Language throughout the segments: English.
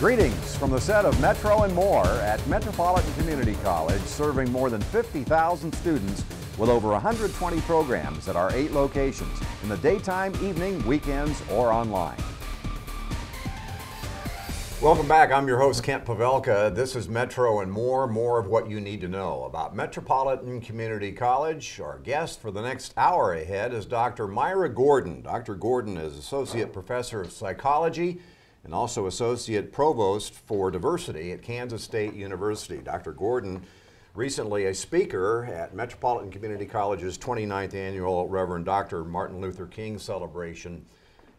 Greetings from the set of Metro and More at Metropolitan Community College, serving more than 50,000 students with over 120 programs at our 8 locations in the daytime, evening, weekends, or online. Welcome back. I'm your host, Kent Pavelka. This is Metro and more of what you need to know about Metropolitan Community College. Our guest for the next hour ahead is Dr. Myra Gordon. Dr. Gordon is Associate Professor of Psychology and also Associate Provost for Diversity at Kansas State University. Dr. Gordon, recently a speaker at Metropolitan Community College's 29th Annual Reverend Dr. Martin Luther King celebration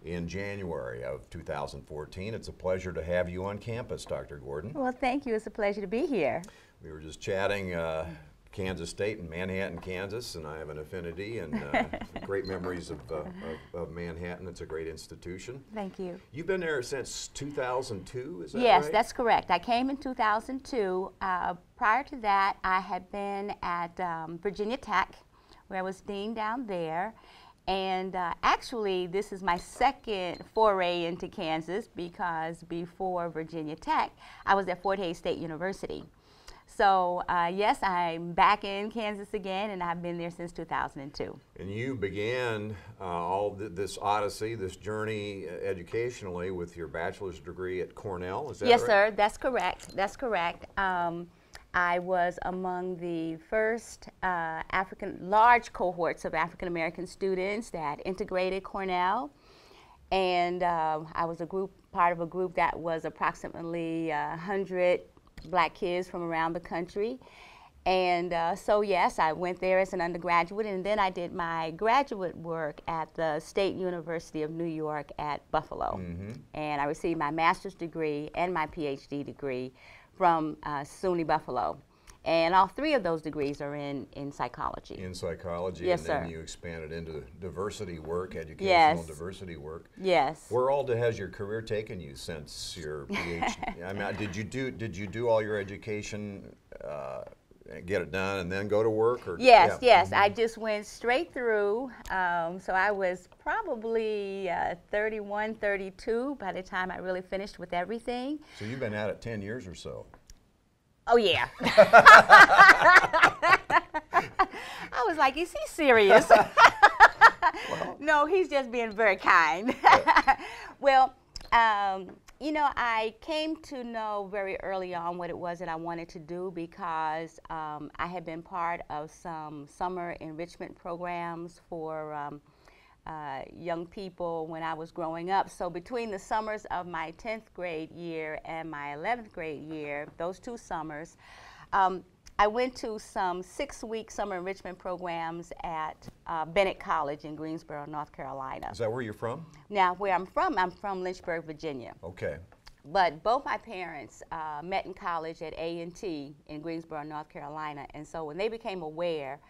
in January of 2014. It's a pleasure to have you on campus, Dr. Gordon. Well, thank you. It's a pleasure to be here. We were just chatting Kansas State and Manhattan, Kansas, and I have an affinity and great memories of Manhattan. It's a great institution. Thank you. You've been there since 2002, is that right? Yes, that's correct. I came in 2002. Prior to that, I had been at Virginia Tech, where I was dean down there. And actually, this is my second foray into Kansas, because before Virginia Tech, I was at Fort Hays State University. So yes, I'm back in Kansas again, and I've been there since 2002. And you began this odyssey, this journey educationally with your bachelor's degree at Cornell, is that right? Yes, sir, that's correct. That's correct. I was among the first large cohorts of African American students that integrated Cornell, and I was part of a group that was approximately 100 black kids from around the country. And so yes, I went there as an undergraduate, and then I did my graduate work at the State University of New York at Buffalo. And I received my master's degree and my Ph.D. degree from SUNY Buffalo. And all 3 of those degrees are in psychology. In psychology, yes, and then you expanded into diversity work, educational diversity work. Yes. Where all has your career taken you since your PhD? I mean, did you do all your education, get it done, and then go to work? Or, yes, yes. I just went straight through. So I was probably 31, 32 by the time I really finished with everything. So you've been at it 10 years or so. Oh, yeah. I was like, is he serious? Well, no, he's just being very kind. Well, you know, I came to know very early on what it was that I wanted to do, because I had been part of some summer enrichment programs for young people when I was growing up. So between the summers of my 10th grade year and my 11th grade year, those 2 summers, I went to some 6-week summer enrichment programs at Bennett College in Greensboro, North Carolina. Is that where you're from? Now, where I'm from Lynchburg, Virginia. Okay. But both my parents met in college at A&T in Greensboro, North Carolina. And so when they became aware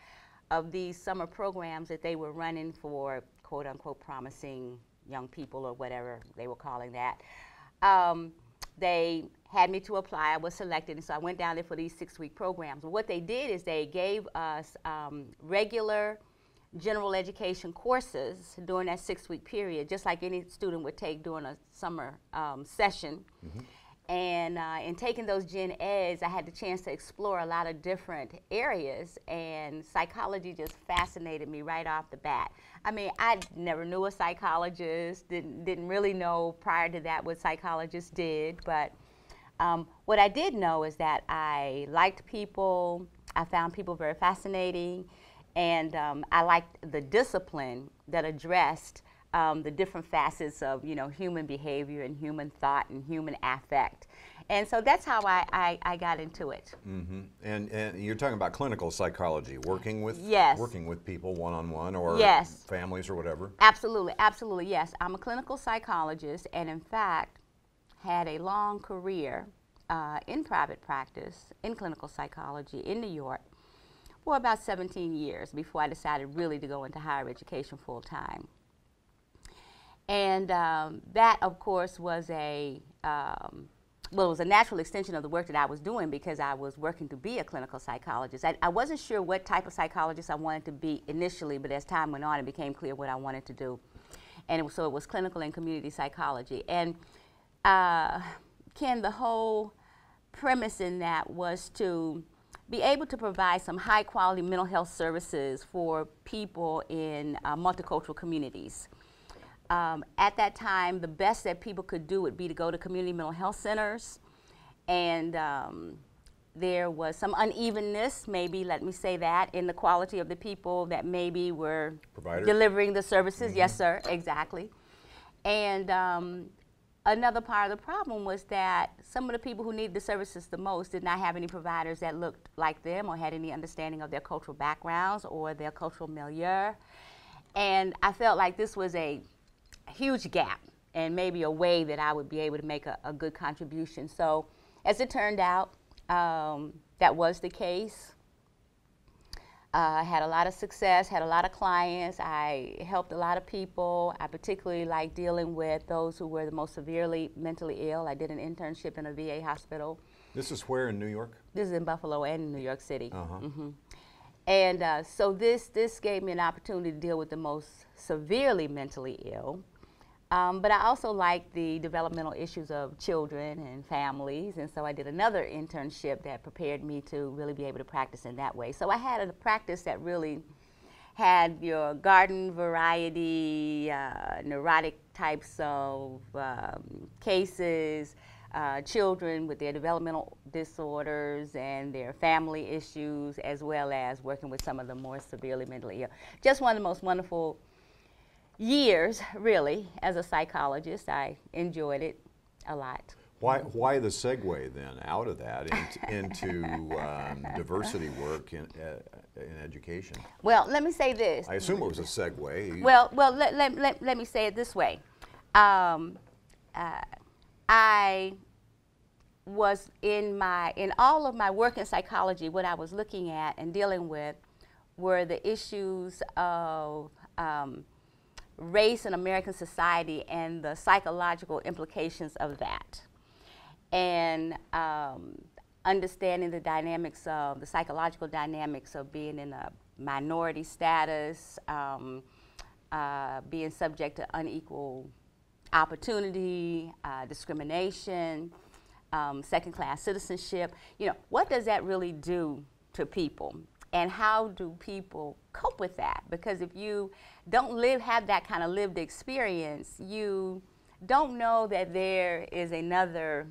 of these summer programs that they were running for quote-unquote promising young people, or whatever they were calling that, they had me to apply. I was selected, and so I went down there for these 6-week programs. And what they did is they gave us regular general education courses during that 6-week period, just like any student would take during a summer session. And in taking those gen eds, I had the chance to explore a lot of different areas, and psychology just fascinated me right off the bat. I mean, I never knew a psychologist, didn't really know prior to that what psychologists did, but what I did know is that I liked people, I found people very fascinating, and I liked the discipline that addressed the different facets of, you know, human behavior and human thought and human affect. And so that's how I got into it. And you're talking about clinical psychology, working with people one-on-one, or families or whatever? Absolutely, absolutely, yes. I'm a clinical psychologist, and in fact had a long career in private practice in clinical psychology in New York for about 17 years before I decided really to go into higher education full-time. And that, of course, was it was a natural extension of the work that I was doing, because I was working to be a clinical psychologist. I wasn't sure what type of psychologist I wanted to be initially, but as time went on, it became clear what I wanted to do. And so it was clinical and community psychology. And Ken, the whole premise in that was to be able to provide some high quality mental health services for people in multicultural communities. At that time, the best that people could do would be to go to community mental health centers, and there was some unevenness, maybe, let me say that, in the quality of the people that maybe were delivering the services. Mm-hmm. Yes, sir, exactly. And another part of the problem was that some of the people who needed the services the most did not have any providers that looked like them or had any understanding of their cultural backgrounds or their cultural milieu. And I felt like this was a huge gap and maybe a way that I would be able to make a good contribution. So as it turned out, that was the case. I had a lot of success, had a lot of clients. I helped a lot of people. I particularly like dealing with those who were the most severely mentally ill. I did an internship in a VA hospital. This is where in New York? This is in Buffalo and New York City. Uh-huh. Mm-hmm. And so this gave me an opportunity to deal with the most severely mentally ill. But I also like the developmental issues of children and families, and so I did another internship that prepared me to really be able to practice in that way. So I had a practice that really had your garden variety, neurotic types of cases, children with their developmental disorders and their family issues, as well as working with some of the more severely mentally ill. Just one of the most wonderful years, really, as a psychologist. I enjoyed it a lot. Why the segue then out of that into diversity work in education? Well, let me say this. I assume it was a segue. Well, let me say it this way. I was in all of my work in psychology, what I was looking at and dealing with were the issues of race in American society and the psychological implications of that. And understanding the dynamics of, the psychological dynamics of being in a minority status, being subject to unequal opportunity, discrimination, second-class citizenship. You know, what does that really do to people? And how do people cope with that? Because if you don't have that kind of lived experience, you don't know that there is another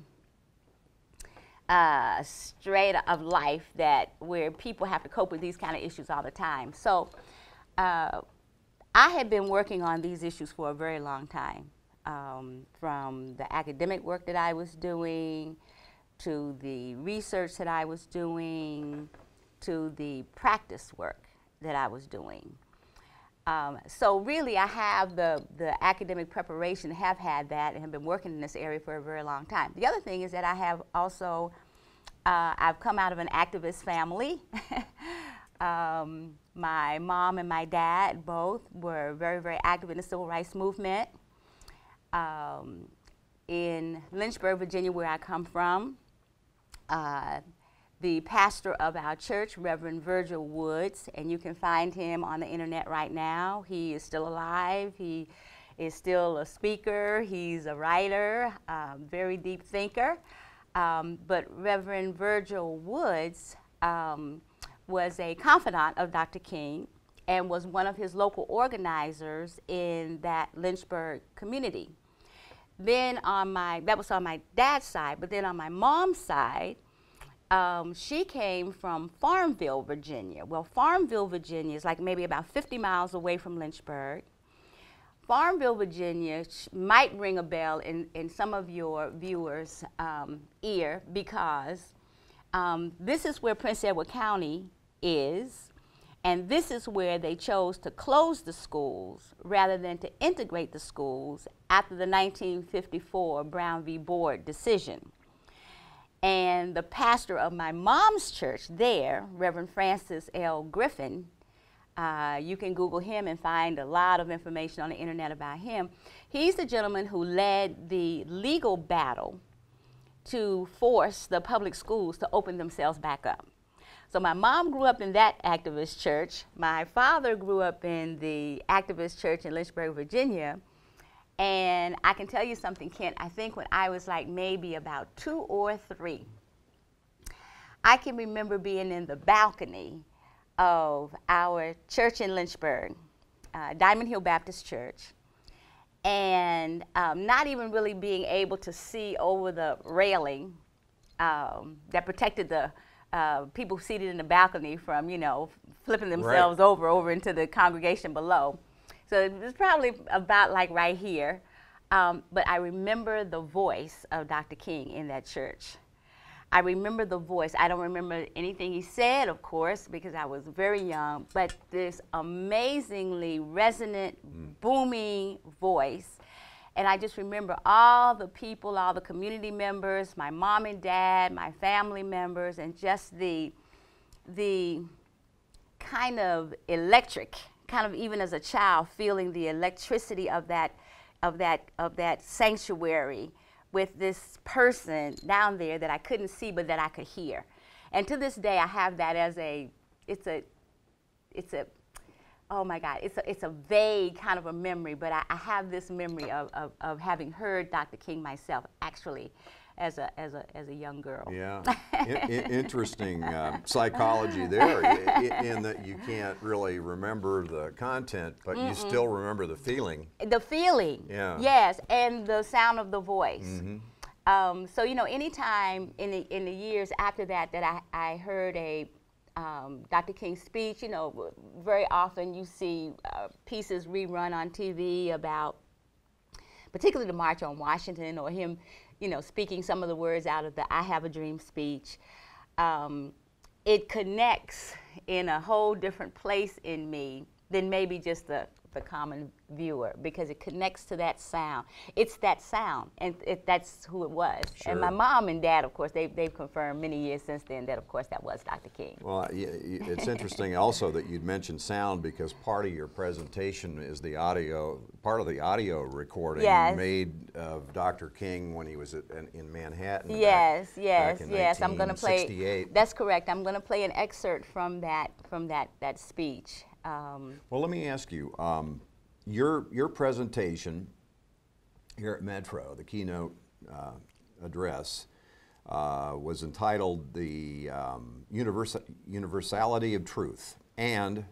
strata of life where people have to cope with these kind of issues all the time. So I had been working on these issues for a very long time, from the academic work that I was doing, to the research that I was doing, to the practice work that I was doing. So really I have the academic preparation, have had that, and have been working in this area for a very long time. The other thing is that I have also, I've come out of an activist family. My mom and my dad both were very, very active in the civil rights movement. In Lynchburg, Virginia, where I come from, the pastor of our church, Reverend Virgil Woods, and you can find him on the internet right now. He is still alive. He is still a speaker. He's a writer, very deep thinker. But Reverend Virgil Woods was a confidant of Dr. King and was one of his local organizers in that Lynchburg community. Then that was on my dad's side, but then on my mom's side, she came from Farmville, Virginia. Well, Farmville, Virginia is like maybe about 50 miles away from Lynchburg. Farmville, Virginia might ring a bell in some of your viewers' ear, because this is where Prince Edward County is, and this is where they chose to close the schools rather than to integrate the schools after the 1954 Brown v. Board decision. And the pastor of my mom's church there, Reverend Francis L. Griffin, you can Google him and find a lot of information on the internet about him. He's the gentleman who led the legal battle to force the public schools to open themselves back up. So my mom grew up in that activist church. My father grew up in the activist church in Lynchburg, Virginia. And I can tell you something, Kent, I think when I was like maybe about 2 or 3, I can remember being in the balcony of our church in Lynchburg, Diamond Hill Baptist Church, and not even really being able to see over the railing that protected the people seated in the balcony from, you know, flipping themselves over into the congregation below. So it was probably about like right here. But I remember the voice of Dr. King in that church. I remember the voice. I don't remember anything he said, of course, because I was very young, but this amazingly resonant, booming voice. And I just remember all the people, all the community members, my mom and dad, my family members, and just the kind of electric, kind of even as a child, feeling the electricity of that sanctuary with this person down there that I couldn't see but that I could hear. And to this day I have that as it's a oh my God, it's a vague kind of a memory, but I have this memory of having heard Dr. King myself, actually, as a young girl. Yeah, interesting psychology there, in that you can't really remember the content, but you still remember the feeling. The feeling, yeah. Yes, and the sound of the voice. So you know, anytime in the years after that I heard a Dr. King's speech, you know, very often you see pieces rerun on TV about particularly the March on Washington, or him, you know, speaking some of the words out of the I Have a Dream speech. It connects in a whole different place in me than maybe just the common viewer, because it connects to that sound. It's that sound, and that's who it was. Sure. And my mom and dad, of course, they've confirmed many years since then that, of course, that was Dr. King. Well, it's interesting also that you'd mentioned sound, because part of your presentation is the audio, part of the audio recording made of Dr. King when he was in Manhattan. Yes, back in I'm going to play. That's correct. I'm going to play an excerpt from that speech. Well, let me ask you, your presentation here at Metro, the keynote address, was entitled "The Universality of Truth" and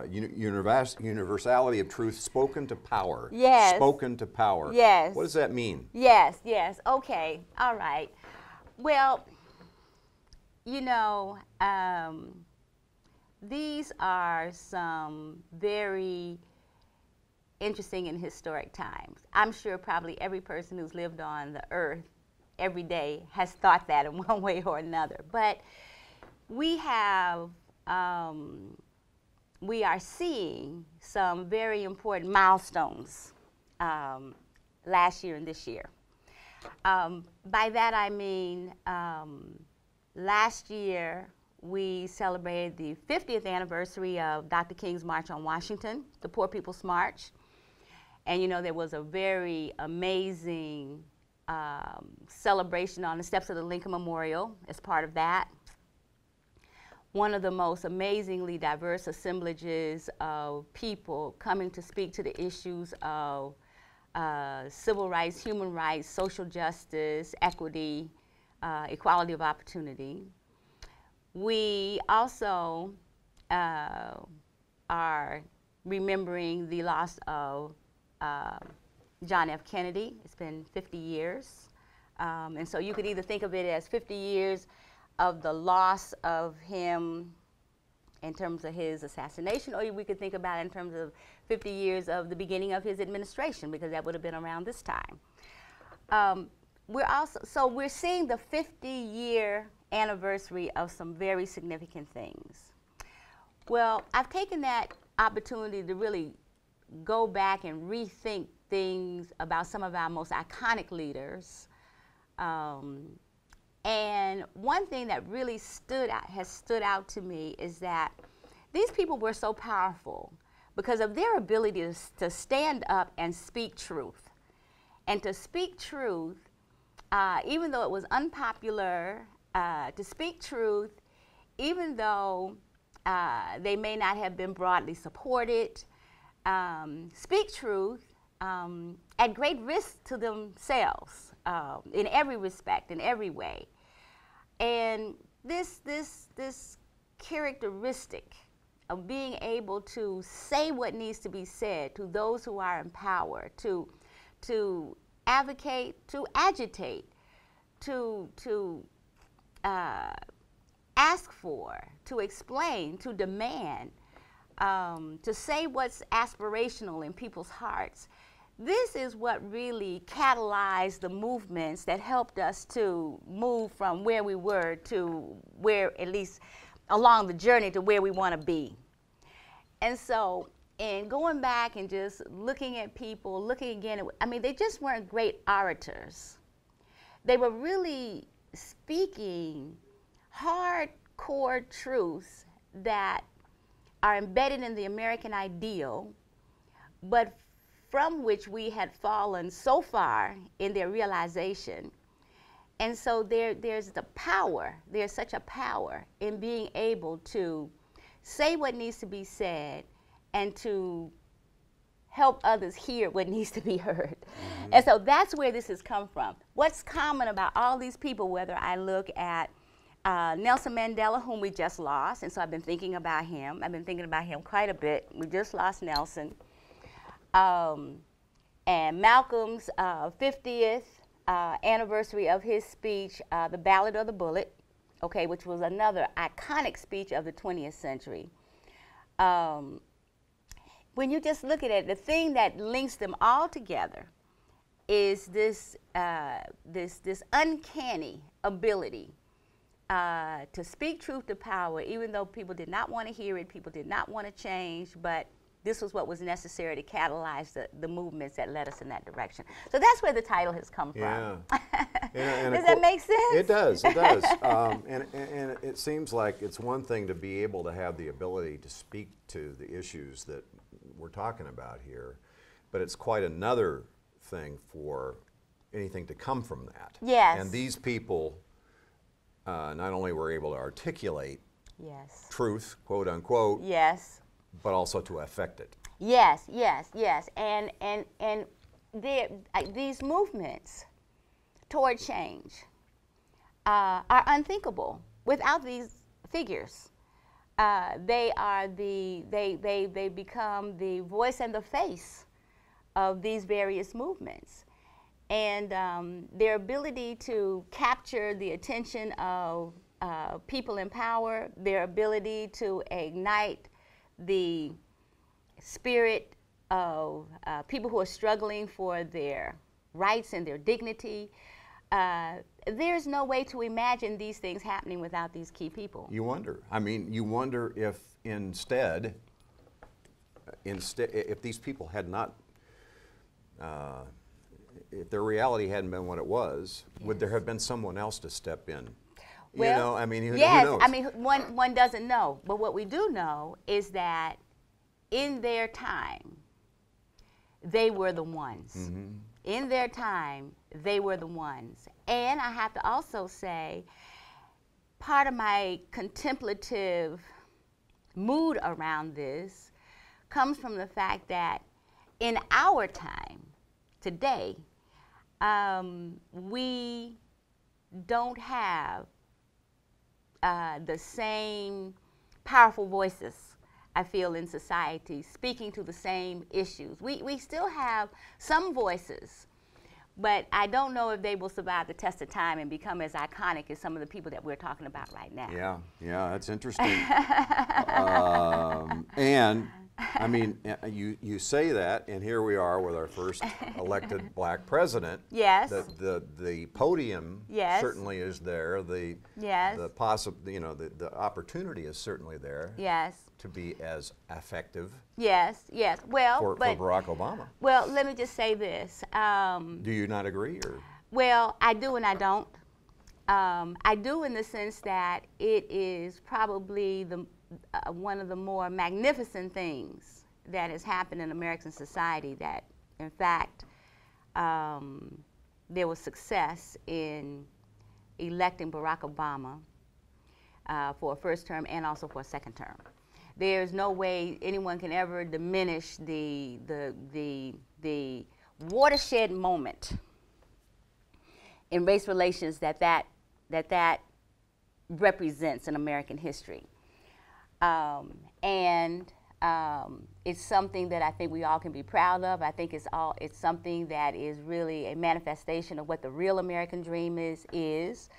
universality of truth spoken to power. Yes. Spoken to power. Yes. What does that mean? Yes. Okay. All right. Well, you know, these are some very interesting and historic times. I'm sure probably every person who's lived on the earth every day has thought that in one way or another. But we have, we are seeing some very important milestones last year and this year. By that I mean, last year we celebrated the 50th anniversary of Dr. King's March on Washington, the Poor People's March. And you know, there was a very amazing celebration on the steps of the Lincoln Memorial as part of that. One of the most amazingly diverse assemblages of people coming to speak to the issues of civil rights, human rights, social justice, equity, equality of opportunity. We also are remembering the loss of John F. Kennedy. It's been 50 years. And so you could either think of it as 50 years of the loss of him in terms of his assassination, or we could think about it in terms of 50 years of the beginning of his administration, because that would have been around this time. We're seeing the 50-year anniversary of some very significant things. Well, I've taken that opportunity to really go back and rethink things about some of our most iconic leaders. And one thing that really has stood out to me is that these people were so powerful because of their ability to stand up and speak truth. And to speak truth, even though it was unpopular, to speak truth, even though they may not have been broadly supported, speak truth at great risk to themselves in every respect, in every way. And this characteristic of being able to say what needs to be said to those who are in power, to advocate, to agitate, to ask for, to explain, to demand, to say what's aspirational in people's hearts. This is what really catalyzed the movements that helped us to move from where we were to where, at least along the journey to where we want to be. And so, in going back and just looking at people, looking again, I mean, they just weren't great orators. They were really speaking hardcore truths that are embedded in the American ideal, but from which we had fallen so far in their realization. And so there's the power, there's such a power in being able to say what needs to be said and to help others hear what needs to be heard. Mm-hmm. And so that's where this has come from. What's common about all these people, whether I look at Nelson Mandela, whom we just lost, and so I've been thinking about him. I've been thinking about him quite a bit. We just lost Nelson. And Malcolm's 50th anniversary of his speech, The Ballad of the Bullet, okay, which was another iconic speech of the 20th century. When you just look at it, the thing that links them all together is this uncanny ability to speak truth to power, even though people did not want to hear it, people did not want to change, but this was what was necessary to catalyze the movements that led us in that direction. So that's where the title has come from. And does that make sense? It does, it does. And it seems like it's one thing to be able to have the ability to speak to the issues that we're talking about here, but it's quite another thing for anything to come from that. Yes. And these people not only were able to articulate truth, quote unquote, but also to affect it. Yes, yes, yes. And these movements toward change are unthinkable without these figures. They become the voice and the face of these various movements. And their ability to capture the attention of people in power, their ability to ignite the spirit of people who are struggling for their rights and their dignity. There's no way to imagine these things happening without these key people. You wonder. I mean, you wonder if instead, if these people had not, if their reality hadn't been what it was, would there have been someone else to step in? Well, you know, I mean, who yes, knows? I mean, one doesn't know. But what we do know is that in their time, they were the ones. Mm-hmm. In their time, they were the ones. And I have to also say, part of my contemplative mood around this comes from the fact that in our time, today, we don't have the same powerful voices, I feel, in society, speaking to the same issues. We still have some voices, but I don't know if they will survive the test of time and become as iconic as some of the people that we're talking about right now. Yeah, that's interesting. And I mean, you say that, and here we are with our first elected black president. Yes. The podium certainly is there. The opportunity is certainly there. Yes. To be as effective. Yes. Yes. Well, for Barack Obama. Well, let me just say this. Do you not agree, or? Well, I do and I don't. I do in the sense that it is probably one of the more magnificent things that has happened in American society, that in fact there was success in electing Barack Obama for a first term and also for a second term. there's no way anyone can ever diminish the watershed moment in race relations that represents in American history. It's something that I think we all can be proud of. I think it's something that is really a manifestation of what the real American dream is.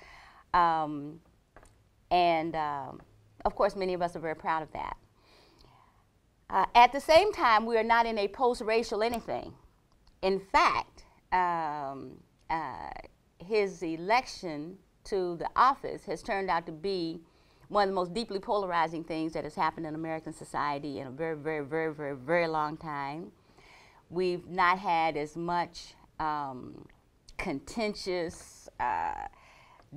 Of course, many of us are very proud of that. At the same time, we are not in a post-racial anything. In fact, his election to the office has turned out to be one of the most deeply polarizing things that has happened in American society in a very, very, very, very, very long time. We've not had as much contentious,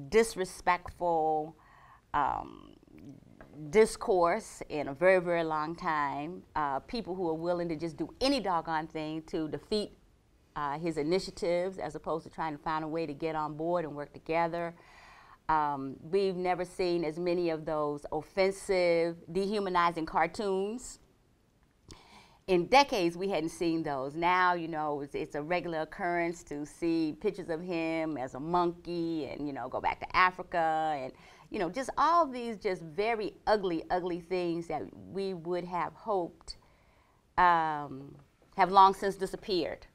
disrespectful discourse in a very, very long time. People who are willing to just do any doggone thing to defeat his initiatives as opposed to trying to find a way to get on board and work together. We've never seen as many of those offensive, dehumanizing cartoons. In decades, we hadn't seen those. Now, you know, it's a regular occurrence to see pictures of him as a monkey and, you know, go back to Africa and, you know, just all these just very ugly, ugly things that we would have hoped have long since disappeared.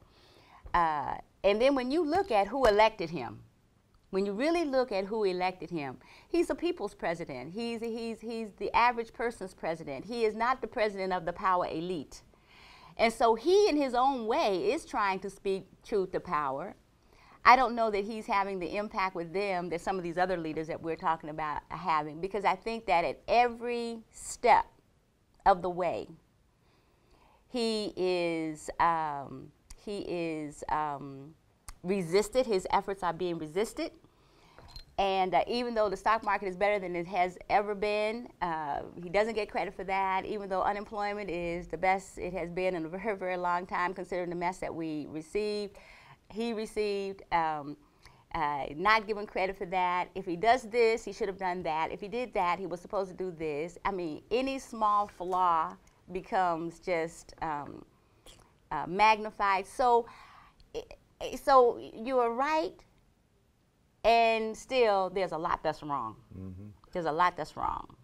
And then when you look at who elected him, when you really look at who elected him, he's a people's president. He's the average person's president. He is not the president of the power elite. And so he, in his own way, is trying to speak truth to power. I don't know that he's having the impact with them that some of these other leaders that we're talking about are having, because I think that at every step of the way, he is resisted. His efforts are being resisted. And even though the stock market is better than it has ever been, he doesn't get credit for that, even though unemployment is the best it has been in a very, very long time, considering the mess that we received. He received not given credit for that. If he does this, he should have done that. If he did that, he was supposed to do this. I mean, any small flaw becomes just magnified. So you are right. And still, there's a lot that's wrong. Mm-hmm. There's a lot that's wrong.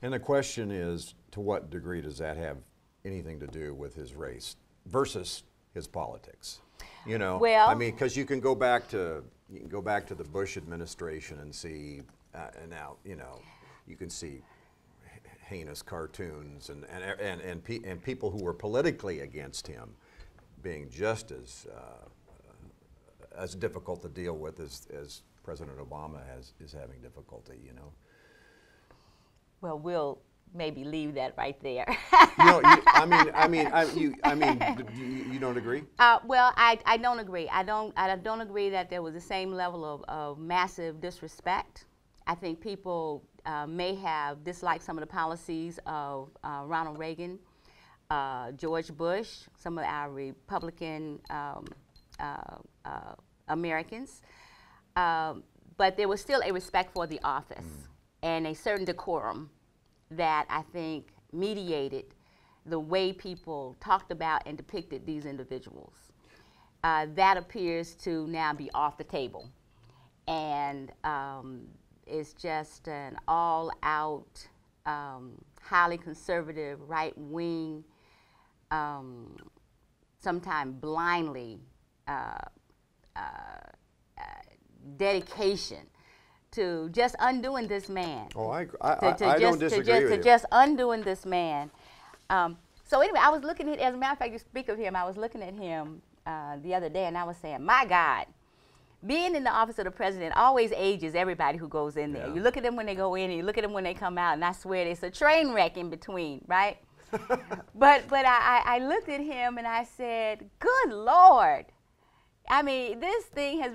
And the question is, to what degree does that have anything to do with his race versus his politics? You know, well, I mean, because you can go back to the Bush administration and see, and now, you know, you can see heinous cartoons and people who were politically against him being just as difficult to deal with as President Obama is having difficulty, you know. Well, we'll maybe leave that right there. No, you don't agree? Well, I don't agree. I don't agree that there was the same level of massive disrespect. I think people may have disliked some of the policies of Ronald Reagan, George Bush, some of our Republican Americans. But there was still a respect for the office and a certain decorum that I think mediated the way people talked about and depicted these individuals. That appears to now be off the table. And it's just an all-out, highly conservative, right-wing, sometimes blindly dedication to just undoing this man. Oh, I don't disagree with you. To just undoing this man. So anyway, I was looking at, as a matter of fact, you speak of him, I was looking at him the other day and I was saying, my God, being in the office of the president always ages everybody who goes in there. Yeah. You look at them when they go in and you look at them when they come out, and I swear there's a train wreck in between, right? but I looked at him and I said, good Lord. I mean, this thing has,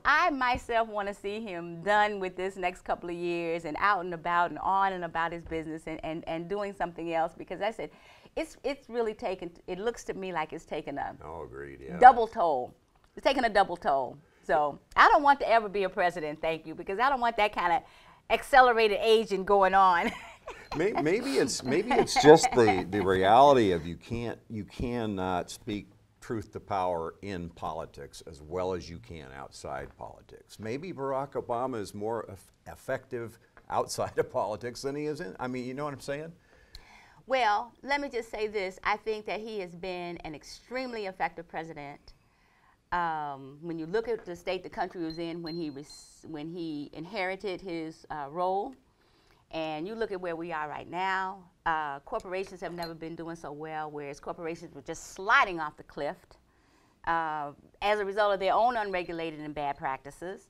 I myself want to see him done with this next couple of years and out and about and on and about his business and doing something else, because I said, it's really taken, it looks to me like it's taken a double toll. It's taken a double toll. So I don't want to ever be a president, thank you, because I don't want that kind of accelerated aging going on. Maybe it's just the reality of you cannot speak truth to power in politics as well as you can outside politics. Maybe Barack Obama is more effective outside of politics than he is in. I mean, you know what I'm saying? Well, let me just say this. I think that he has been an extremely effective president. When you look at the state the country was in when he inherited his role, and you look at where we are right now, corporations have never been doing so well, whereas corporations were just sliding off the cliff as a result of their own unregulated and bad practices.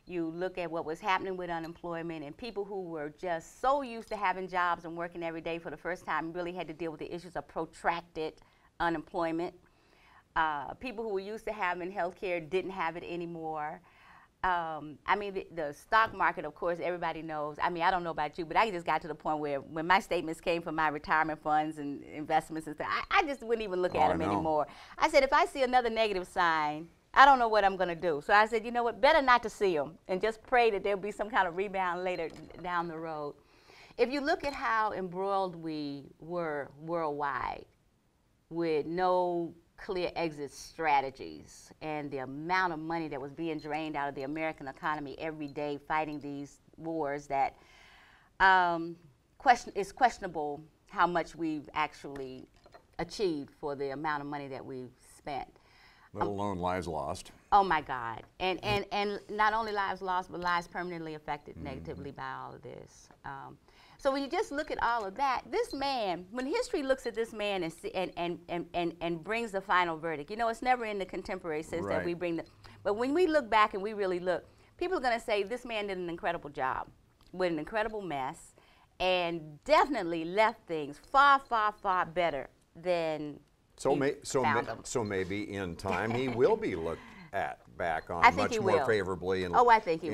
You look at what was happening with unemployment, and people who were just so used to having jobs and working every day for the first time really had to deal with the issues of protracted unemployment. People who were used to having health care didn't have it anymore. I mean, the stock market, of course, everybody knows. I mean, I don't know about you, but I just got to the point where when my statements came from my retirement funds and investments and stuff, I just wouldn't even look at them anymore. I said, if I see another negative sign, I don't know what I'm going to do. So I said, you know what, better not to see them and just pray that there'll be some kind of rebound later down the road. If you look at how embroiled we were worldwide with no clear exit strategies and the amount of money that was being drained out of the American economy every day fighting these wars, that it's questionable how much we've actually achieved for the amount of money that we've spent. Let alone lives lost. Oh my God. And not only lives lost, but lives permanently affected negatively by all of this. So when you just look at all of that, this man, when history looks at this man and brings the final verdict, you know, it's never in the contemporary sense that we bring the, but when we look back and we really look, people are going to say this man did an incredible job with an incredible mess and definitely left things far, far, far better than So maybe in time he will be looked at back on much more favorably in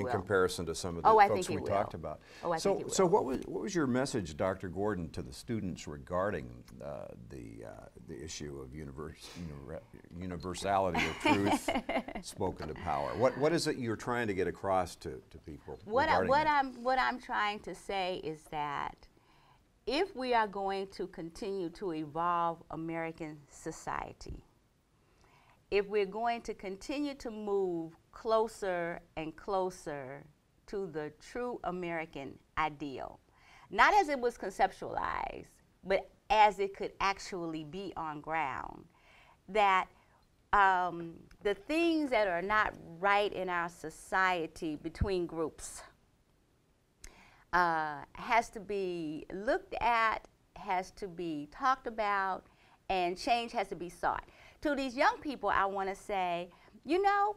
comparison to some of the folks we talked about. So what was your message, Dr. Gordon, to the students regarding the issue of universality of truth spoken to power? What is it you're trying to get across to people? What I'm trying to say is that if we are going to continue to evolve American society, if we're going to continue to move closer and closer to the true American ideal, not as it was conceptualized, but as it could actually be on ground, that the things that are not right in our society between groups has to be looked at, has to be talked about, and change has to be sought. To these young people, I want to say, you know,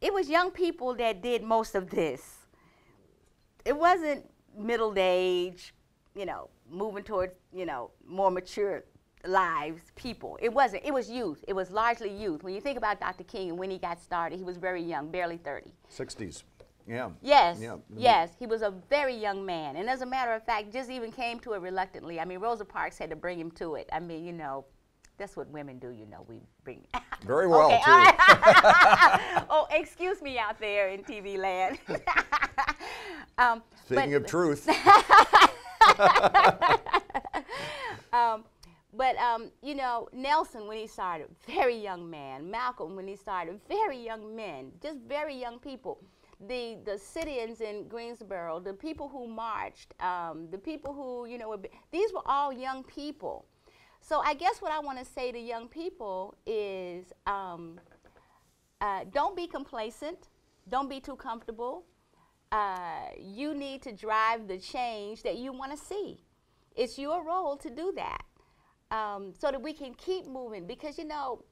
it was young people that did most of this. It wasn't middle age, you know, moving towards, you know, more mature lives people. It wasn't. It was youth. It was largely youth. When you think about Dr. King and when he got started, he was very young, barely 30. 60s. Yeah. Yes. Yeah. Yes. He was a very young man. And as a matter of fact, just even came to it reluctantly. I mean, Rosa Parks had to bring him to it. I mean, you know, that's what women do, you know, we bring. Very well, okay, too. Right. Oh, excuse me out there in TV land. Speaking of truth. You know, Nelson, when he started, very young man. Malcolm, when he started, very young men, just very young people. The sit-ins in Greensboro, the people who marched, the people who, you know, these were all young people. So I guess what I want to say to young people is don't be complacent. Don't be too comfortable. You need to drive the change that you want to see. It's your role to do that so that we can keep moving. Because, you know,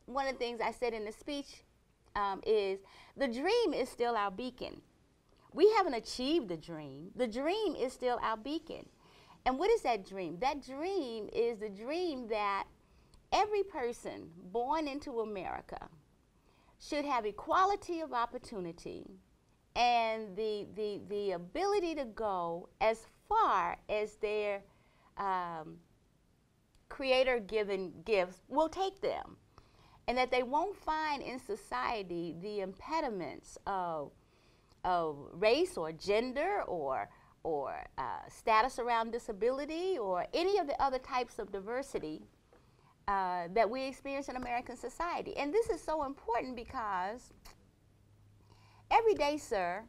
one of the things I said in the speech is the dream is still our beacon. We haven't achieved the dream. The dream is still our beacon. And what is that dream? That dream is the dream that every person born into America should have equality of opportunity and the ability to go as far as their creator-given gifts will take them. And that they won't find in society the impediments of race or gender or status around disability or any of the other types of diversity that we experience in American society. And this is so important because every day, sir,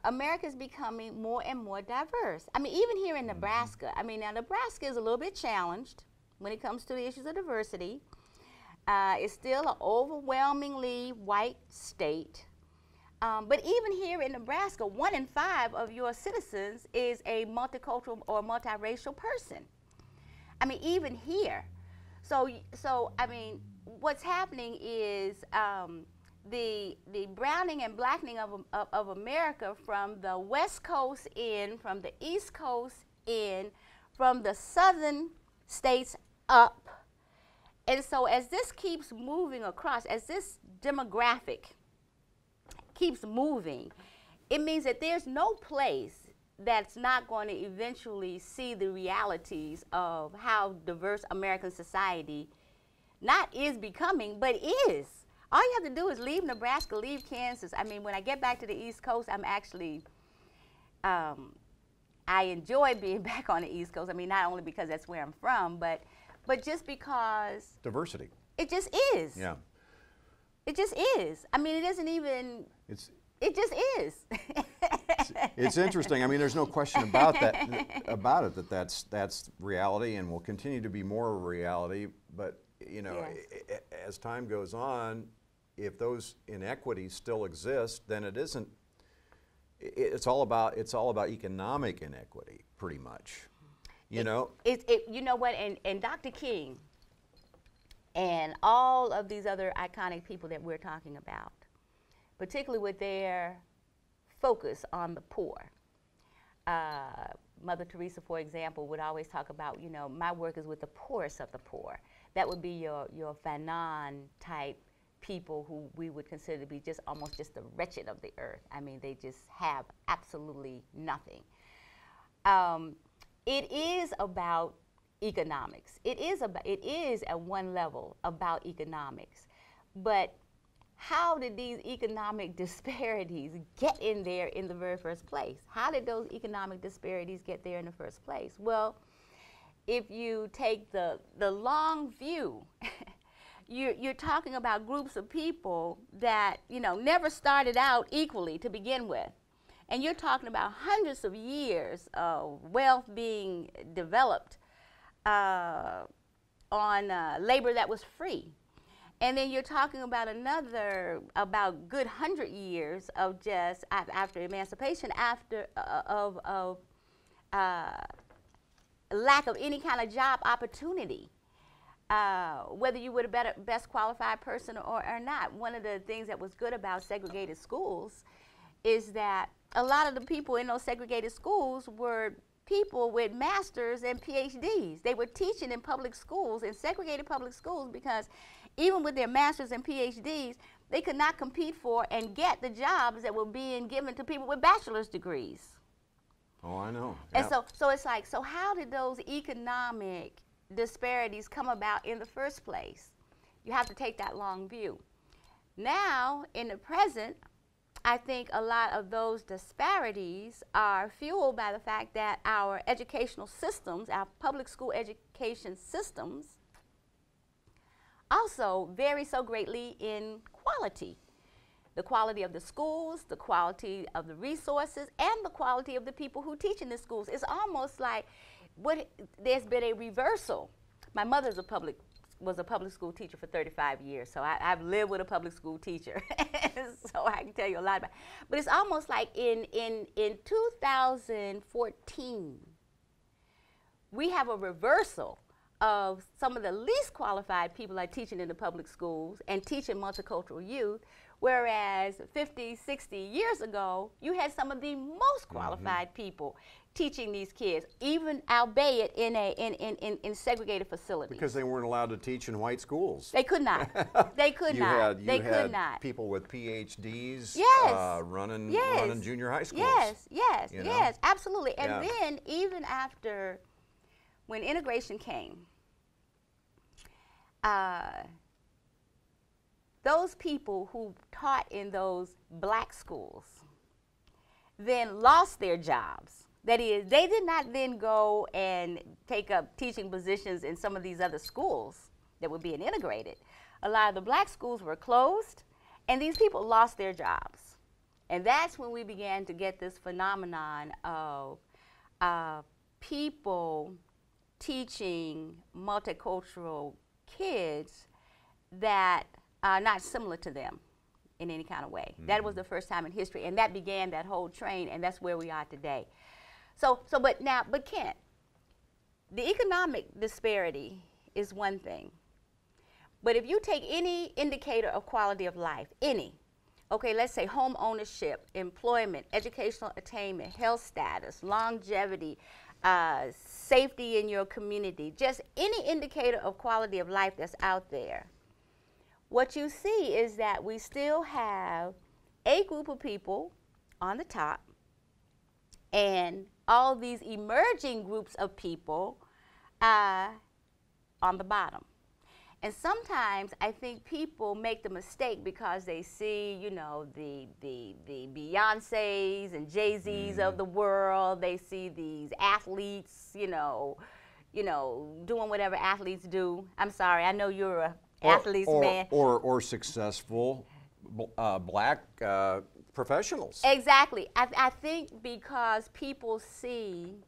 America is becoming more and more diverse. I mean, even here in Nebraska, I mean, now Nebraska is a little bit challenged when it comes to the issues of diversity. It's still an overwhelmingly white state. But even here in Nebraska, 1 in 5 of your citizens is a multicultural or multiracial person. I mean, even here. So I mean, what's happening is the browning and blackening of America from the West Coast in, from the East Coast in, from the southern states up. And so as this keeps moving across, as this demographic keeps moving, it means that there's no place that's not going to eventually see the realities of how diverse American society not is becoming, but is. All you have to do is leave Nebraska, leave Kansas. I mean, when I get back to the East Coast, I'm actually, I enjoy being back on the East Coast. I mean, not only because that's where I'm from, but just because diversity. It just is. Yeah. It just is. I mean, it isn't even. It just is. It's interesting. I mean, there's no question about that. That's reality, and will continue to be more of a reality. But you know, yes, as time goes on, if those inequities still exist, then it isn't. It's all about economic inequity, pretty much. You know. You know what? And Dr. King and all of these other iconic people that we're talking about, particularly with their focus on the poor. Mother Teresa, for example, would always talk about, you know, my work is with the poorest of the poor. That would be your Fanon type people who we would consider to be just almost just the wretched of the earth. I mean, they just have absolutely nothing. It is about economics. It is at one level about economics. But how did these economic disparities get in there in the very first place? How did those economic disparities get there in the first place? Well, if you take the long view, you're talking about groups of people that, you know, never started out equally to begin with. And you're talking about hundreds of years of wealth being developed on labor that was free. And then you're talking about about good 100 years of just after emancipation, of lack of any kind of job opportunity, whether you were the best qualified person or not. One of the things that was good about segregated schools is that a lot of the people in those segregated schools were people with masters and Ph.D s. They were teaching in public schools, in segregated public schools, because even with their masters and Ph.D s, they could not compete for and get the jobs that were being given to people with bachelor's degrees. Oh, I know. And so it's like, so how did those economic disparities come about in the first place? You have to take that long view. Now, in the present, I think a lot of those disparities are fueled by the fact that our educational systems, our public school education systems, also vary so greatly in quality. The quality of the schools, the quality of the resources, and the quality of the people who teach in the schools. It's almost like there's been a reversal. My mother was a public school teacher for 35 years, so I've lived with a public school teacher, so I can tell you a lot about it. But it's almost like in 2014, we have a reversal of some of the least qualified people are teaching in the public schools and teaching multicultural youth, whereas 50, 60 years ago, you had some of the most qualified people teaching these kids, even albeit in segregated facilities. Because they weren't allowed to teach in white schools. They could not. They could not. They could not. People with PhDs running junior high schools. Yes, absolutely. And then even after, when integration came, those people who taught in those black schools, then lost their jobs. That is, they did not then go and take up teaching positions in some of these other schools that were being integrated. A lot of the black schools were closed, and these people lost their jobs. And that's when we began to get this phenomenon of people teaching multicultural kids that are not similar to them in any kind of way. Mm-hmm. That was the first time in history, and that began that whole train, and that's where we are today. But Kent, the economic disparity is one thing. But if you take any indicator of quality of life, okay, let's say home ownership, employment, educational attainment, health status, longevity, safety in your community, just any indicator of quality of life that's out there, what you see is that we still have a group of people on the top and all these emerging groups of people on the bottom. And sometimes I think people make the mistake because they see, you know, the Beyoncés and Jay-Z's of the world. They see these athletes, you know, doing whatever athletes do. I'm sorry, I know you're a athletes man. Or successful black professionals. Exactly. I think because people see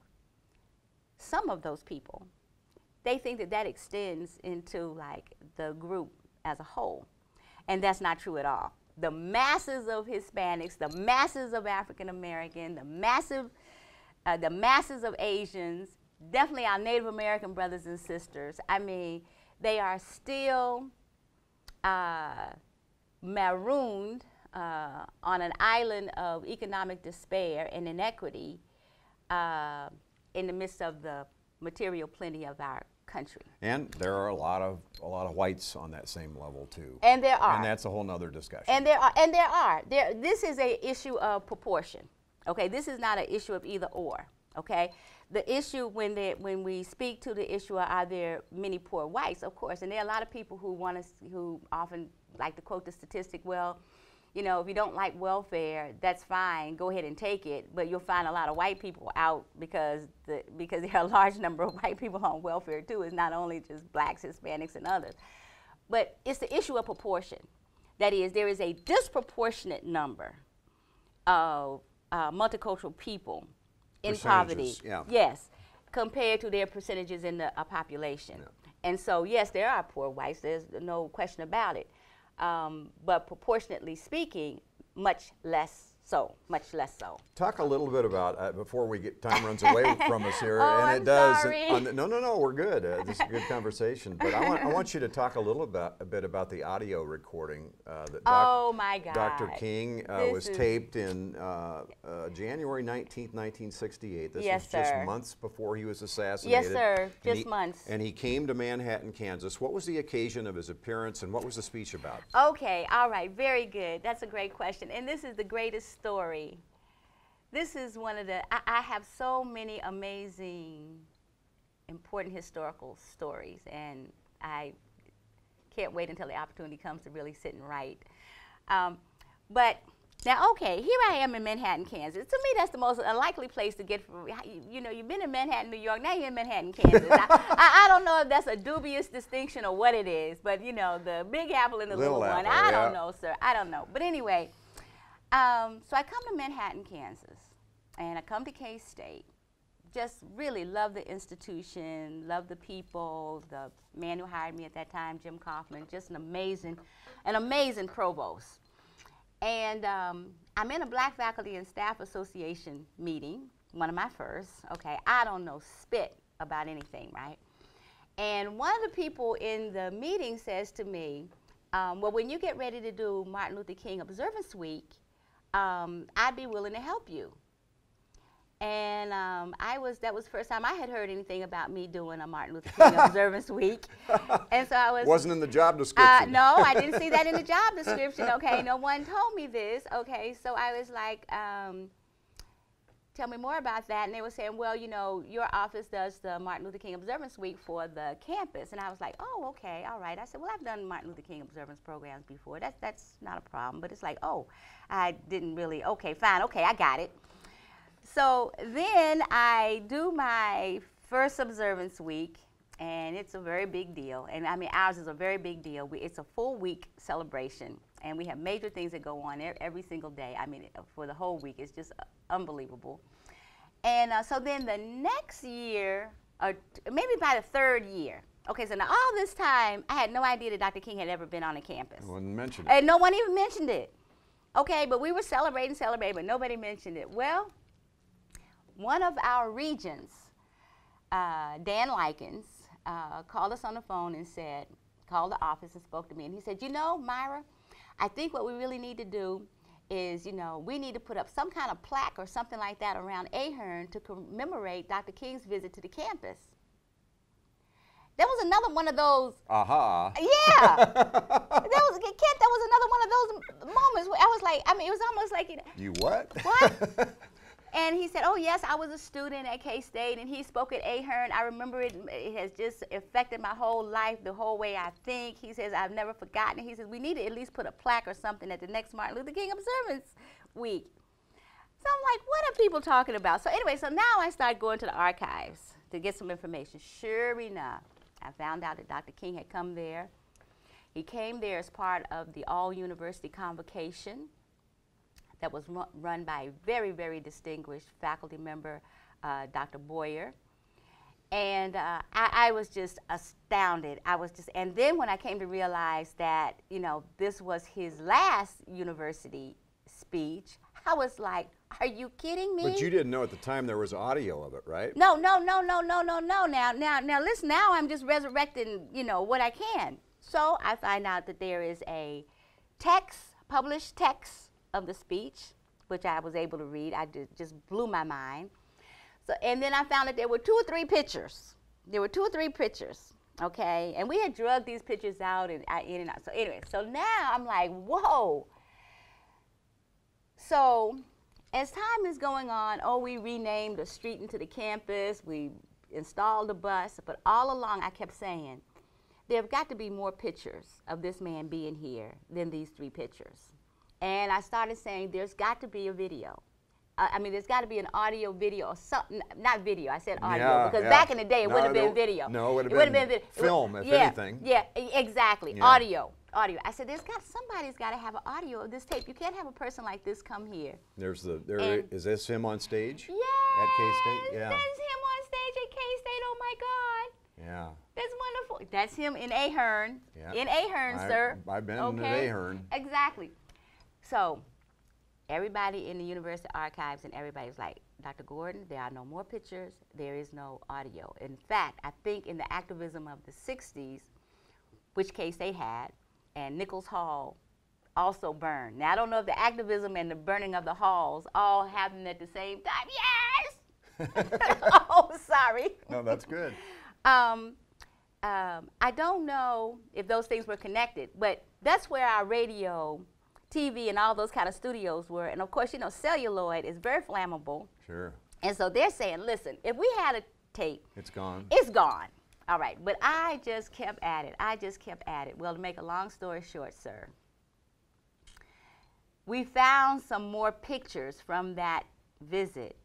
some of those people, they think that that extends into like the group as a whole. And that's not true at all. The masses of Hispanics, the masses of African American, the masses of Asians, definitely our Native American brothers and sisters, I mean, they are still marooned on an island of economic despair and inequity in the midst of the material plenty of our country. And there are a lot of whites on that same level too. And there are. And that's a whole nother discussion. And there are. This is an issue of proportion. Okay, this is not an issue of either or. Okay, the issue when we speak to the issue of are there many poor whites, of course, and there are a lot of people who often like to quote the statistic, well, you know, if you don't like welfare, that's fine, go ahead and take it, but you'll find a lot of white people out because there are a large number of white people on welfare too. It's not only just blacks, Hispanics, and others. But it's the issue of proportion. That is, there is a disproportionate number of multicultural people in poverty, yeah. Yes, compared to their percentages in the population. Yeah. And so, yes, there are poor whites, there's no question about it. But proportionately speaking, much less so. Talk a little bit about, before time runs away from us here, and it I'm does. sorry. No, we're good. This is a good conversation. But I want you to talk a bit about the audio recording that my God. Dr. King was taped in January 19th, 1968. This was just months before he was assassinated. Yes, sir, just months. And he came to Manhattan, Kansas. What was the occasion of his appearance, and what was the speech about? Okay, all right, very good. That's a great question. And this is the greatest story. This is one of the, I have so many amazing, important historical stories, and I can't wait until the opportunity comes to really sit and write. But now, okay, here I am in Manhattan, Kansas. To me, that's the most unlikely place to get from, you know, you've been in Manhattan, New York, now you're in Manhattan, Kansas. I don't know if that's a dubious distinction or what it is, but you know, the Big Apple and the Little One, I don't know, sir, I don't know. But anyway, so I come to Manhattan, Kansas, and I come to K-State. Just really love the institution, love the people, the man who hired me at that time, Jim Kaufman, just an amazing provost. And I'm in a Black Faculty and Staff Association meeting, one of my first. Okay, I don't know spit about anything, right? And one of the people in the meeting says to me, well, when you get ready to do Martin Luther King Observance Week, I'd be willing to help you. And that was the first time I had heard anything about me doing a Martin Luther King Observance Week. And so I wasn't in the job description. No, I didn't see that in the job description. Okay, no one told me this. Okay, so I was like, tell me more about that. And they were saying, well, you know, your office does the Martin Luther King Observance Week for the campus. And I was like, oh, okay, all right. I said, well, I've done Martin Luther King Observance programs before. That's not a problem. But it's like, oh, I didn't really, okay, fine, okay, I got it. So then I do my first observance week, and it's a very big deal. And I mean, ours is a very big deal. It's a full week celebration, and we have major things that go on every single day. I mean, for the whole week, it's just unbelievable. And so then the next year, or maybe by the third year, okay, so now all this time, I had no idea that Dr. King had ever been on a campus. No one mentioned it. And no one even mentioned it. Okay, but we were celebrating, but nobody mentioned it. Well, one of our regents, Dan Likens, called us on the phone and said, called the office and spoke to me, and he said, you know, Myra, I think what we really need to do is, you know, we need to put up some kind of plaque or something like that around Ahern to commemorate Dr. King's visit to the campus. That was another one of those. Aha. Yeah. That was another one of those moments where I was like, I mean, it was almost like, you what? What? And he said, oh, yes, I was a student at K-State, and he spoke at Ahern. I remember it. It has just affected my whole life, the whole way I think. He says, I've never forgotten it. He says, we need to at least put a plaque or something at the next Martin Luther King Observance Week. So I'm like, what are people talking about? So anyway, so now I started going to the archives to get some information. Sure enough, I found out that Dr. King had come there. He came there as part of the all-university convocation that was run by a very, very distinguished faculty member, Dr. Boyer. And I was just astounded. And then when I came to realize that, you know, this was his last university speech, I was like, are you kidding me? But you didn't know at the time there was audio of it, right? No. Now listen, now I'm just resurrecting, you know, what I can. So I find out that there is a published text of the speech, which I was able to read. Just blew my mind. So, and then I found that there were 2 or 3 pictures. Okay? And we had drugged these pictures out and in and out. So anyway, so now I'm like, whoa. So as time is going on, we renamed a street into the campus, we installed a bus, but all along I kept saying, there have got to be more pictures of this man being here than these 3 pictures. And I started saying, there's got to be a video. I mean, there's got to be an audio video or something, not video, I said audio, because back in the day it wouldn't have been video. No, it would have been film, if anything. Yeah, exactly, audio. I said, somebody's got to have an audio of this tape. You can't have a person like this come here. Is this him on stage? Yes, at K-State? Yeah. That's him on stage at K-State, oh my God. Yeah. That's wonderful. That's him in Ahern. Yeah. In Ahern, sir. I've been in Ahern. Exactly. So everybody in the university archives and everybody was like, Dr. Gordon, there are no more pictures, there is no audio. In fact, I think in the activism of the 60s, which case they had, and Nichols Hall also burned. Now, I don't know if the activism and the burning of the halls all happened at the same time. Yes! Oh, sorry. No, that's good. I don't know if those things were connected, but that's where our radio, TV, and all those kind of studios were. And of course, you know, celluloid is very flammable. Sure. And so they're saying, listen, if we had a tape, it's gone. It's gone. All right. But I just kept at it. Well, to make a long story short, sir, we found some more pictures from that visit,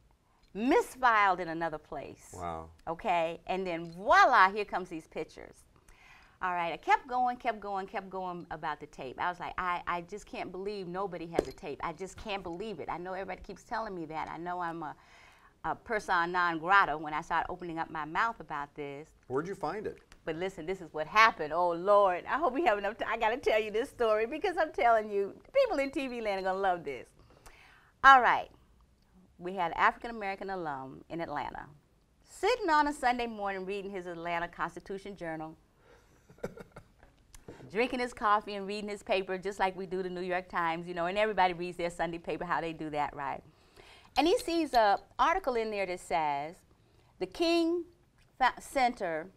misfiled in another place. Wow. Okay. And then voila, here comes these pictures. All right, I kept going about the tape. I was like, I just can't believe nobody has a tape. I just can't believe it. I know everybody keeps telling me that. I know I'm a persona non grata when I start opening up my mouth about this. Where'd you find it? But listen, this is what happened. Oh, Lord. I hope we have enough time. I got to tell you this story because I'm telling you, people in TV land are going to love this. All right. We had an African-American alum in Atlanta sitting on a Sunday morning reading his Atlanta Constitution Journal, drinking his coffee and reading his paper just like we do the New York Times, you know, and everybody reads their Sunday paper, how they do that, right? And he sees an article in there that says, the King Center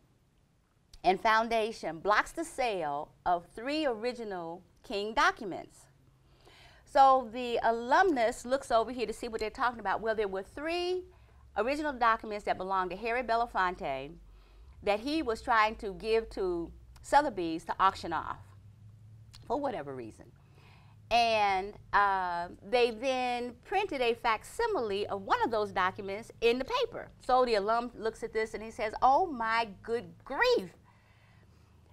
and Foundation blocks the sale of 3 original King documents. So the alumnus looks over here to see what they're talking about. Well, there were 3 original documents that belonged to Harry Belafonte that he was trying to give to Sotheby's to auction off for whatever reason. And they then printed a facsimile of one of those documents in the paper. So the alum looks at this and he says, oh my good grief.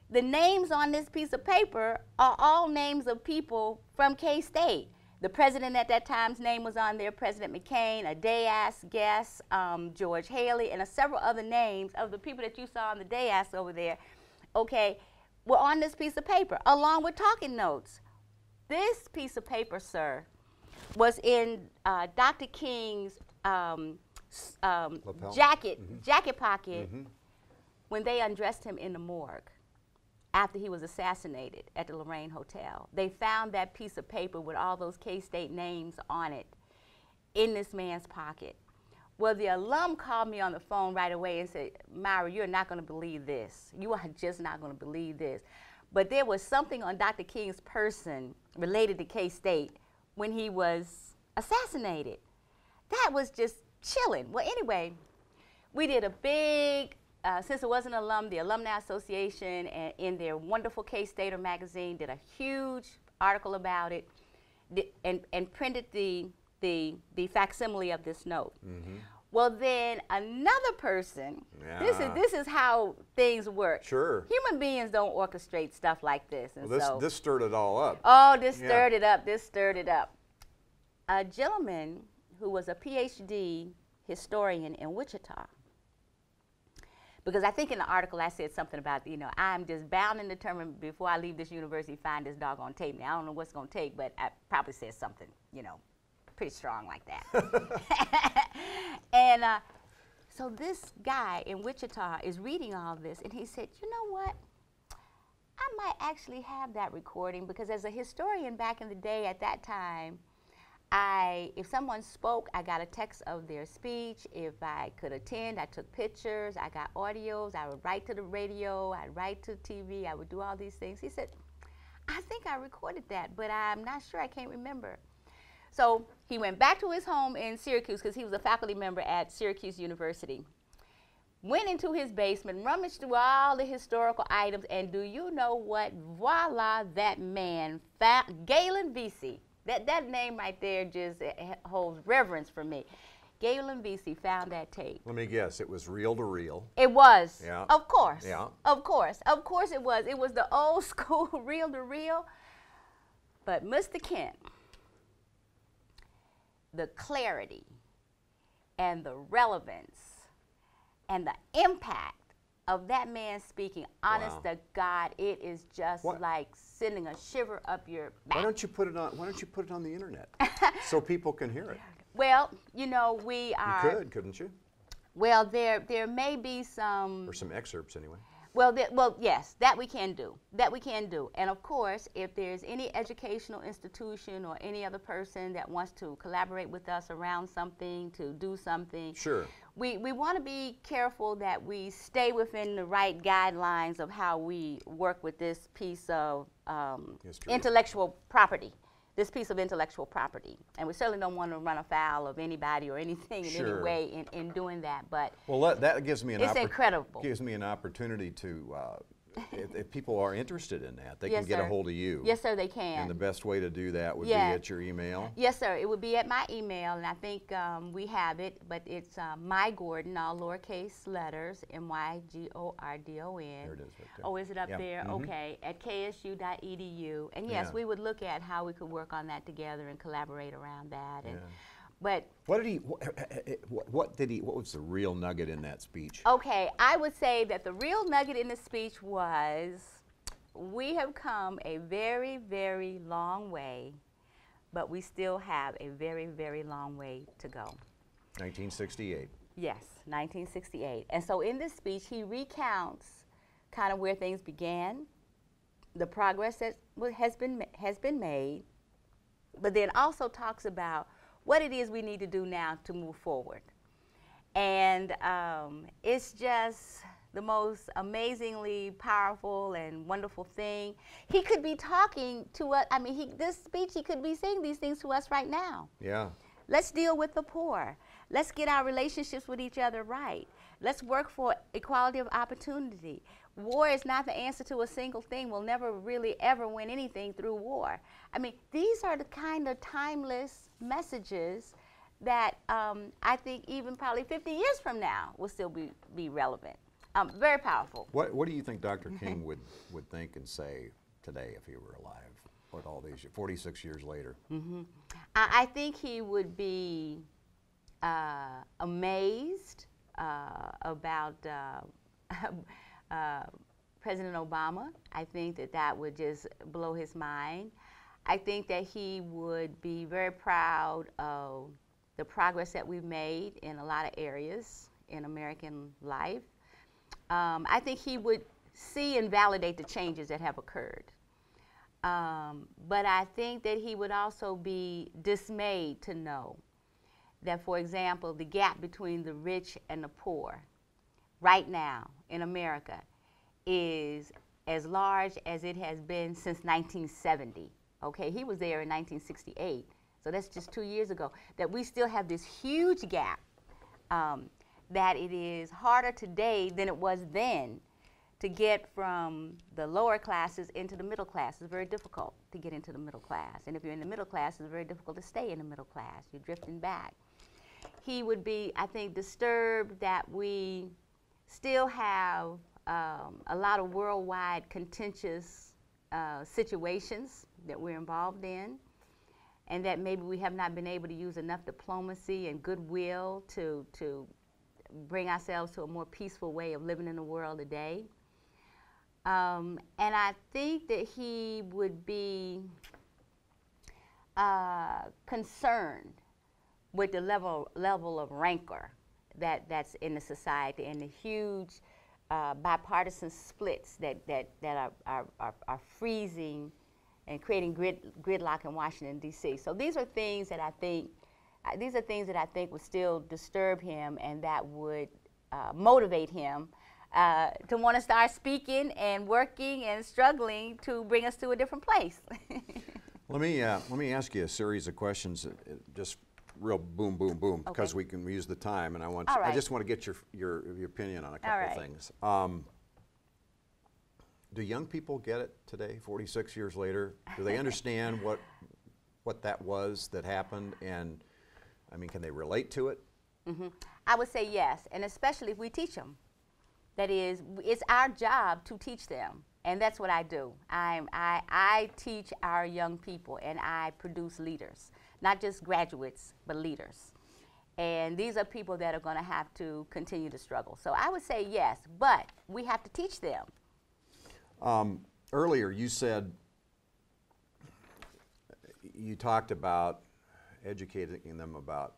The names on this piece of paper are all names of people from K-State. The president at that time's name was on there, President McCain, a dais guest, George Haley, and several other names of the people that you saw on the dais over there, okay, were on this piece of paper, along with talking notes. This piece of paper, sir, was in Dr. King's jacket pocket when they undressed him in the morgue after he was assassinated at the Lorraine Hotel. They found that piece of paper with all those K-State names on it in this man's pocket. Well, the alum called me on the phone right away and said, Myra, you're not going to believe this. You are just not going to believe this. But there was something on Dr. King's person related to K-State when he was assassinated. That was just chilling. Well, anyway, we did a big, since it was an alum, the Alumni Association and in their wonderful K-Stater magazine did a huge article about it and printed the facsimile of this note. Well, then another person, this is how things work. Sure. Human beings don't orchestrate stuff like this. And well, this stirred it all up. Oh, this stirred it up. This stirred it up. A gentleman who was a Ph.D. historian in Wichita, because I think in the article I said something about, you know, I'm just bound and determined before I leave this university find this doggone tape. Now, I don't know what's going to take, but I probably said something, you know, pretty strong like that. And so this guy in Wichita is reading all this, and he said, you know what? I might actually have that recording, because as a historian back in the day at that time, if someone spoke, I got a text of their speech. If I could attend, I took pictures, I got audios, I would write to the radio, I'd write to TV, I would do all these things. He said, I think I recorded that, but I'm not sure, I can't remember. So he went back to his home in Syracuse, because he was a faculty member at Syracuse University. Went into his basement, rummaged through all the historical items, and do you know what? Voila, that man found Galen Vesey. That name right there just holds reverence for me. Galen Vesey found that tape. Let me guess, it was reel to reel. It was. Yeah. Of course. Yeah. Of course. Of course it was. It was the old school reel to reel. But Mr. Kent, the clarity and the relevance and the impact of that man speaking, honest to God, it is just like sending a shiver up your back. Why don't you put it on the internet so people can hear it? Well, you know, we are. You could, couldn't you? Well, there may be some. Or some excerpts anyway. Well, yes, that we can do. That we can do. And of course, if there's any educational institution or any other person that wants to collaborate with us around something, to do something, sure. We want to be careful that we stay within the right guidelines of how we work with this piece of intellectual property. This piece of intellectual property. And we certainly don't want to run afoul of anybody or anything in any way in doing that. But well, that gives me it's incredible. Gives me an opportunity to, if people are interested in that, they can get a hold of you. Yes, sir, they can. And the best way to do that would be at your email? Yes, sir. It would be at my email, and I think we have it, but it's Myra Gordon, all lowercase letters, MYGORDON. There it is right there. Oh, is it up there? Okay, at ksu.edu. And yes, we would look at how we could work on that together and collaborate around that. And, but what was the real nugget in that speech? Okay, I would say that the real nugget in the speech was, we have come a very, very long way, but we still have a very, very long way to go. 1968. Yes, 1968. And so in this speech, he recounts kind of where things began, the progress that has been made, but then also talks about what it is we need to do now to move forward. And it's just the most amazingly powerful and wonderful thing. He could be talking to us, I mean, this speech, he could be saying these things to us right now. Yeah. Let's deal with the poor. Let's get our relationships with each other right. Let's work for equality of opportunity. War is not the answer to a single thing. We'll never really ever win anything through war. I mean, these are the kind of timeless messages that I think even probably 50 years from now will still be relevant. Very powerful. What do you think Dr. King would think and say today if he were alive, with all these 46 years later? I think he would be amazed about President Obama. I think that would just blow his mind. I think that he would be very proud of the progress that we've made in a lot of areas in American life. I think he would see and validate the changes that have occurred. But I think that he would also be dismayed to know that, for example, the gap between the rich and the poor right now in America is as large as it has been since 1970. Okay, he was there in 1968, so that's just 2 years ago, that we still have this huge gap, that it is harder today than it was then to get from the lower classes into the middle class. It's very difficult to get into the middle class. And if you're in the middle class, it's very difficult to stay in the middle class. You're drifting back. He would be, I think, disturbed that we still have a lot of worldwide contentious situations that we're involved in, and that maybe we have not been able to use enough diplomacy and goodwill to bring ourselves to a more peaceful way of living in the world today. And I think that he would be concerned with the level of rancor that's in the society and the huge bipartisan splits that are freezing and creating gridlock in Washington, D.C. So these are things that I think would still disturb him, and that would motivate him to want to start speaking and working and struggling to bring us to a different place. Let me ask you a series of questions, just real boom, boom, boom, Okay. because we can use the time, and All right. I just want to get your opinion on a couple of things. Do young people get it today, 46 years later? Do they understand what that was that happened? And I mean, can they relate to it? I would say yes, and especially if we teach them. That is, it's our job to teach them, and that's what I do. I teach our young people, and I produce leaders, not just graduates, but leaders. And these are people that are going to have to continue to struggle. So I would say yes, but we have to teach them. Earlier, you talked about educating them about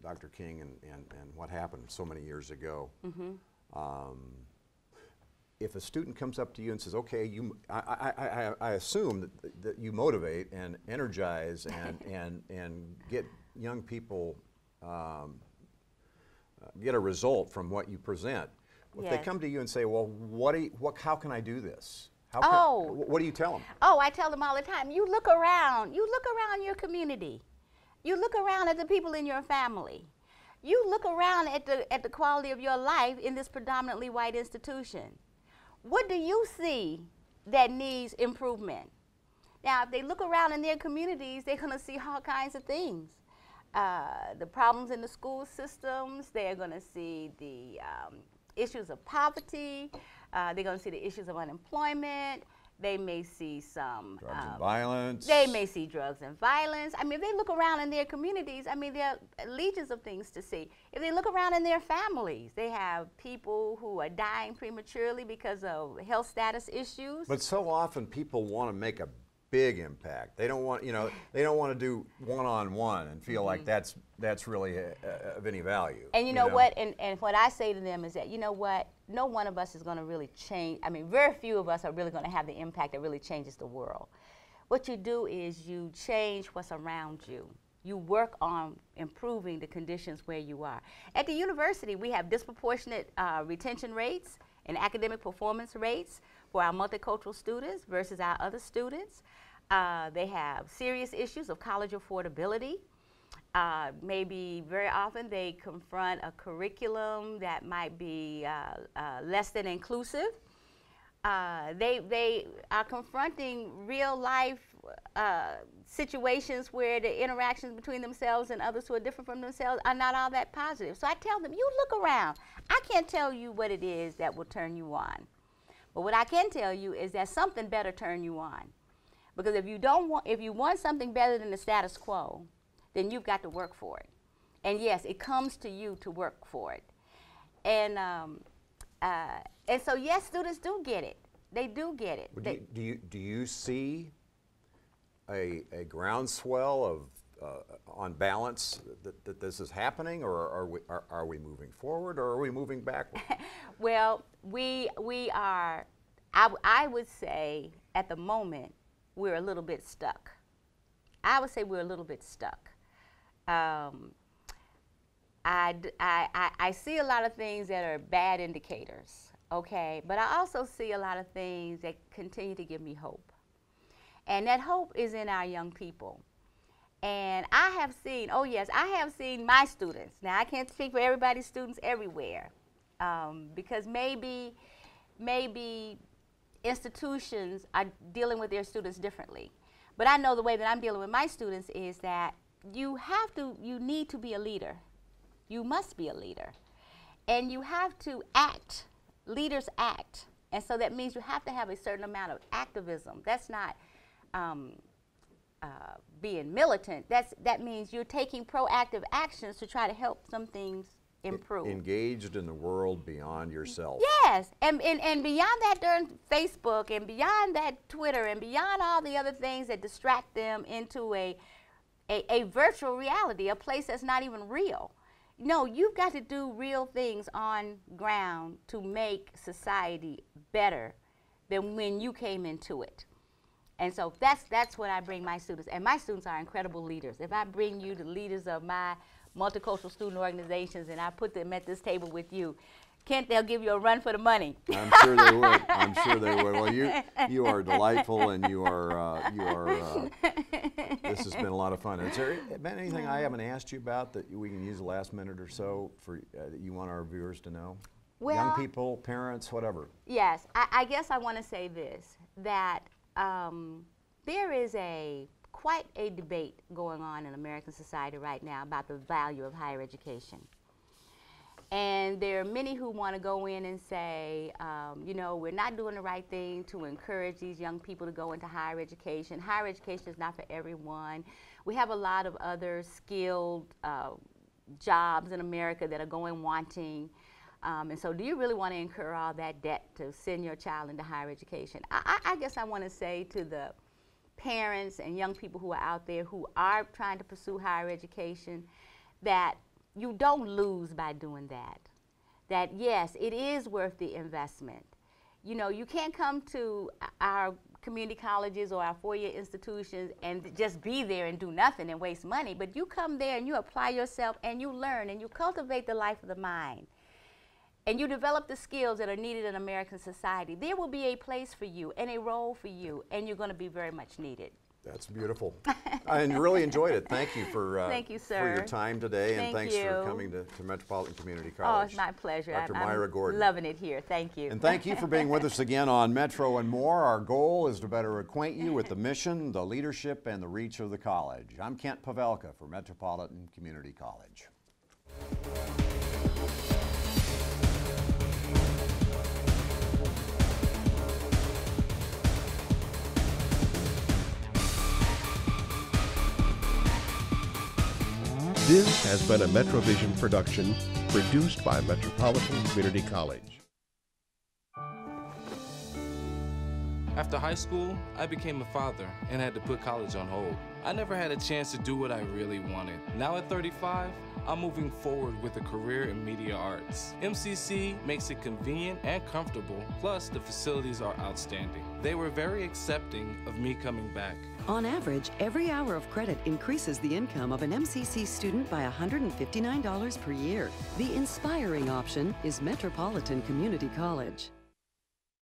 Dr. King and what happened so many years ago. If a student comes up to you and says, okay, I assume that you motivate and energize and get young people get a result from what you present. If they come to you and say, well, how can I do this? What do you tell them? Oh, I tell them all the time, you look around your community. You look around at the people in your family. You look around at the quality of your life in this predominantly white institution. What do you see that needs improvement? Now, if they look around in their communities, they're going to see all kinds of things. The problems in the school systems, they're going to see the issues of poverty, they're going to see the issues of unemployment, they may see some drugs and violence. They may see drugs and violence. I mean, if they look around in their communities, I mean, there are legions of things to see. If they look around in their families, they have people who are dying prematurely because of health status issues. But so often people want to make a big impact. They don't want, they don't want to do one-on-one and feel like that's really of any value. And you know what? And what I say to them is that, you know what? No one of us is going to really change. I mean, very few of us are really going to have the impact that really changes the world. What you do is you change what's around you. You work on improving the conditions where you are. At the university, we have disproportionate retention rates and academic performance rates for our multicultural students versus our other students. They have serious issues of college affordability. Maybe very often they confront a curriculum that might be less than inclusive. They are confronting real life situations where the interactions between themselves and others who are different from themselves are not all that positive. So I tell them, you look around. I can't tell you what it is that will turn you on. But what I can tell you is that something better turn you on. Because if you want something better than the status quo, then you've got to work for it. And yes, it comes to you to work for it. And so yes, students do get it. They do get it. Do you see a groundswell of on balance that this is happening, or are we moving forward, or are we moving backward? Well, we are. I would say at the moment we're a little bit stuck. I would say we're a little bit stuck. I see a lot of things that are bad indicators, okay? But I also see a lot of things that continue to give me hope. And that hope is in our young people. And I have seen, oh yes, I have seen my students. Now I can't speak for everybody's students everywhere, because maybe institutions are dealing with their students differently. But I know the way that I'm dealing with my students is that you need to be a leader. You must be a leader. And you have to act. Leaders act. And so that means you have to have a certain amount of activism. That's not being militant. That means you're taking proactive actions to try to help some things improve. Engaged in the world beyond yourself. Yes, and beyond that darn Facebook, and beyond that Twitter, and beyond all the other things that distract them into a virtual reality, a place that's not even real. No, you've got to do real things on ground to make society better than when you came into it. And so that's what I bring my students, and my students are incredible leaders. If I bring you the leaders of my multicultural student organizations and I put them at this table with you, Kent, they'll give you a run for the money. I'm sure they would. I'm sure they would. Well, you are delightful, and you are this has been a lot of fun. Has there been anything I haven't asked you about that we can use the last minute or so for that you want our viewers to know? Well, young people, parents, whatever. Yes, I guess I want to say this, that there is quite a debate going on in American society right now about the value of higher education. And there are many who want to go in and say, you know, we're not doing the right thing to encourage these young people to go into higher education. Higher education is not for everyone. We have a lot of other skilled jobs in America that are going wanting. And so do you really want to incur all that debt to send your child into higher education? I guess I want to say to the parents and young people who are out there who are trying to pursue higher education that you don't lose by doing that. That yes, it is worth the investment. You know, you can't come to our community colleges or our four-year institutions and just be there and do nothing and waste money, but you come there and you apply yourself and you learn and you cultivate the life of the mind. And you develop the skills that are needed in American society. There will be a place for you and a role for you, and you're going to be very much needed. That's beautiful. I really enjoyed it. Thank you for Thank you, sir. for your time today, and thanks for coming to Metropolitan Community College. Oh, it's my pleasure. Dr. Myra Gordon. Loving it here. Thank you. And thank you for being with us again on Metro and More. Our goal is to better acquaint you with the mission, the leadership, and the reach of the college. I'm Kent Pavelka for Metropolitan Community College. This has been a Metrovision production produced by Metropolitan Community College. After high school, I became a father and had to put college on hold. I never had a chance to do what I really wanted. Now at 35, I'm moving forward with a career in media arts. MCC makes it convenient and comfortable, plus the facilities are outstanding. They were very accepting of me coming back. On average, every hour of credit increases the income of an MCC student by $159 per year. The inspiring option is Metropolitan Community College.